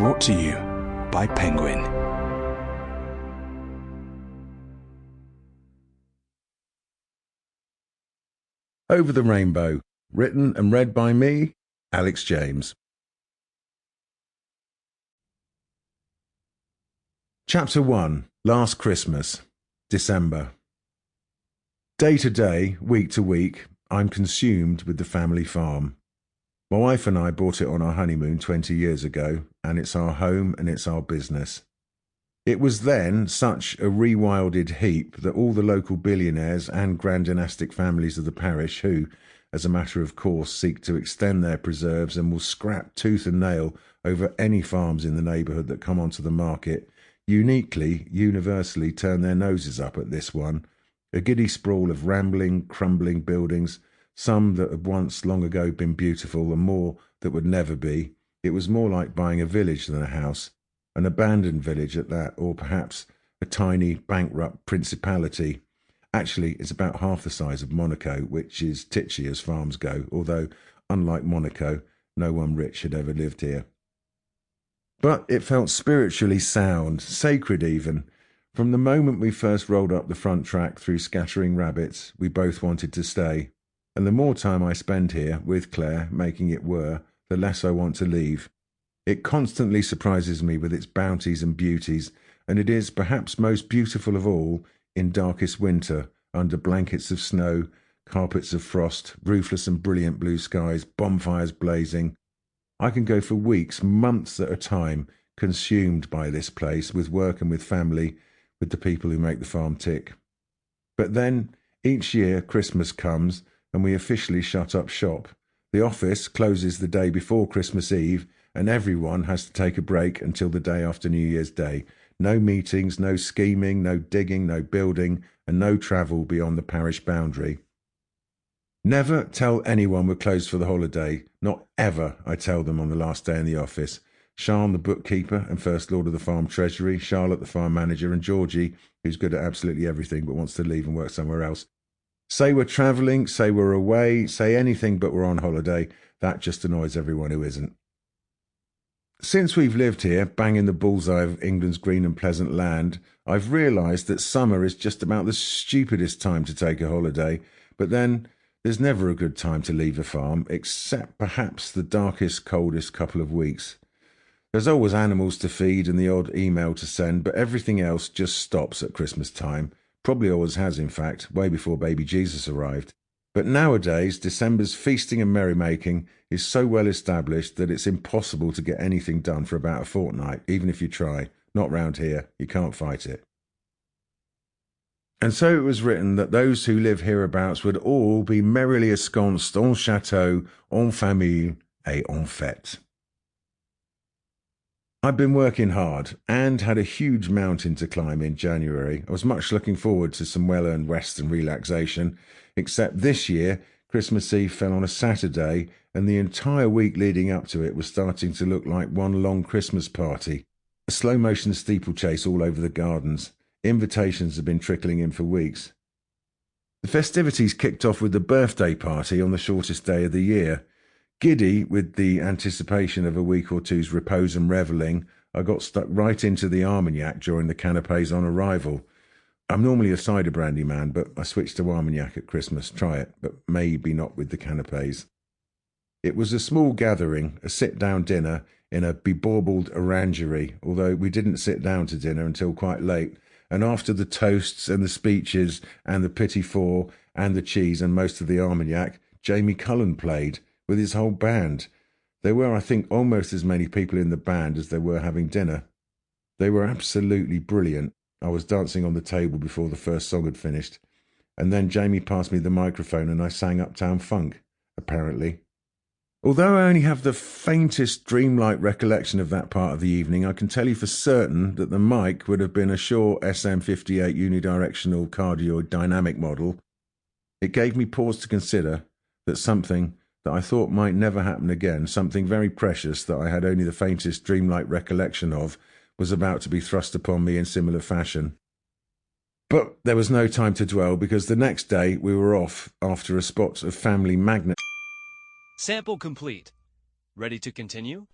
Brought to you by Penguin. Over the Rainbow, written and read by me, Alex James. Chapter 1, Last Christmas, December. Day to day, week to week, I'm consumed with the family farm. My wife and I bought it on our honeymoon 20 years ago, and it's our home and it's our business. It was then such a rewilded heap that all the local billionaires and grand dynastic families of the parish who, as a matter of course, seek to extend their preserves and will scrap tooth and nail over any farms in the neighbourhood that come onto the market, universally turn their noses up at this one, a giddy sprawl of rambling, crumbling buildings, some that had once long ago been beautiful and more that would never be. It was more like buying a village than a house, an abandoned village at that, or perhaps a tiny bankrupt principality. Actually, it's about half the size of Monaco, which is titchy as farms go, although, unlike Monaco, no one rich had ever lived here. But it felt spiritually sound, sacred even. From the moment we first rolled up the front track through scattering rabbits, we both wanted to stay. And the more time I spend here, with Claire, making it whir, the less I want to leave. It constantly surprises me with its bounties and beauties, and it is perhaps most beautiful of all in darkest winter, under blankets of snow, carpets of frost, roofless and brilliant blue skies, bonfires blazing. I can go for weeks, months at a time, consumed by this place, with work and with family, with the people who make the farm tick. But then, each year, Christmas comes, and we officially shut up shop. The office closes the day before Christmas Eve, and everyone has to take a break until the day after New Year's Day. No meetings, no scheming, no digging, no building, and no travel beyond the parish boundary. Never tell anyone we're closed for the holiday. Not ever, I tell them on the last day in the office. Sean, the bookkeeper and First Lord of the Farm Treasury, Charlotte, the farm manager, and Georgie, who's good at absolutely everything but wants to leave and work somewhere else. Say we're travelling, say we're away, say anything but we're on holiday. That just annoys everyone who isn't. Since we've lived here, banging the bullseye of England's green and pleasant land, I've realised that summer is just about the stupidest time to take a holiday, but then there's never a good time to leave a farm, except perhaps the darkest, coldest couple of weeks. There's always animals to feed and the odd email to send, but everything else just stops at Christmas time. Probably always has, in fact, way before baby Jesus arrived. But nowadays, December's feasting and merrymaking is so well established that it's impossible to get anything done for about a fortnight, even if you try. Not round here. You can't fight it. And so it was written that those who live hereabouts would all be merrily ensconced en château, en famille, et en fête. I've been working hard and had a huge mountain to climb in January. I was much looking forward to some well-earned rest and relaxation, except this year, Christmas Eve fell on a Saturday, and the entire week leading up to it was starting to look like one long Christmas party. A slow-motion steeplechase all over the gardens. Invitations have been trickling in for weeks. The festivities kicked off with the birthday party on the shortest day of the year. Giddy with the anticipation of a week or two's repose and revelling, I got stuck right into the Armagnac during the canapés on arrival. I'm normally a cider brandy man, but I switched to Armagnac at Christmas. Try it, but maybe not with the canapés. It was a small gathering, a sit-down dinner in a bebaubled orangery, although we didn't sit down to dinner until quite late, and after the toasts and the speeches and the petit four and the cheese and most of the Armagnac, Jamie Cullen played with his whole band. There were, I think, almost as many people in the band as there were having dinner. They were absolutely brilliant. I was dancing on the table before the first song had finished, and then Jamie passed me the microphone and I sang Uptown Funk, apparently. Although I only have the faintest dreamlike recollection of that part of the evening, I can tell you for certain that the mic would have been a Shaw SM58 unidirectional cardioid dynamic model. It gave me pause to consider that something that I thought might never happen again, something very precious that I had only the faintest dreamlike recollection of, was about to be thrust upon me in similar fashion. But there was no time to dwell, because the next day we were off after a spot of family magnet. Sample complete. Ready to continue?